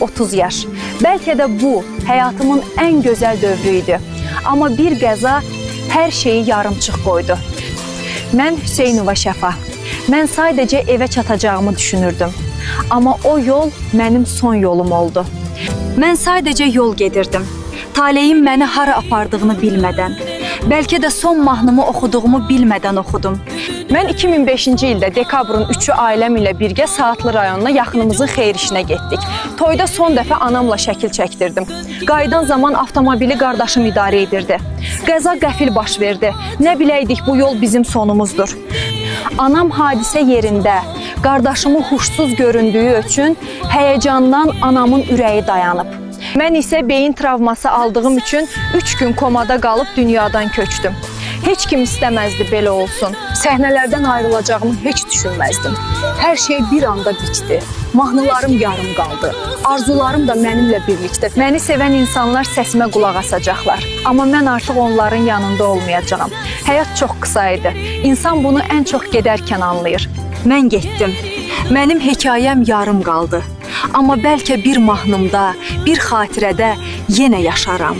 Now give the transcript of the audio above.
30 yaş. Bəlkə də bu həyatımın ən gözəl dövrü idi. Amma bir qəza hər şeyi yarımçıq qoydu. Mən Hüseynova Şəfa. Mən sadəcə evə çatacağımı düşünürdüm. Amma o yol mənim son yolum oldu. Mən sadəcə yol gedirdim. Taleyim məni hara apardığını bilmədən. Bəlkə də son mahnımı oxuduğumu bilmədən oxudum. Mən 2005-ci ildə dekabrın 3-ü ailəm ilə birgə Saatlı rayonuna yaxınımızın xeyir işinə getdik. Toyda son dəfə anamla şəkil çəkdirdim. Qayıdan zaman avtomobili qardaşım idarə edirdi. Qəza qəfil baş verdi. Nə biləydik bu yol bizim sonumuzdur. Anam hadisə yerində qardaşımı huşsuz göründüyü üçün həyəcandan anamın ürəyi dayanıb. Mən isə beyin travması aldığım üçün 3 gün komada qalıb dünyadan köçdüm. Heç kim istəməzdi belə olsun. Səhnələrdən ayrılacağımı heç düşünməzdim. Hər şey bir anda bitdi. Mahnılarım yarım qaldı. Arzularım da mənimlə birlikdə. Məni sevən insanlar səsimə qulaq asacaqlar. Amma mən artıq onların yanında olmayacağam. Həyat çox qısa idi. İnsan bunu ən çox gedərkən anlayır. Mən getdim. Mənim hekayəm yarım qaldı. Amma bəlkə bir mahnımda, bir xatirədə yenə yaşaram.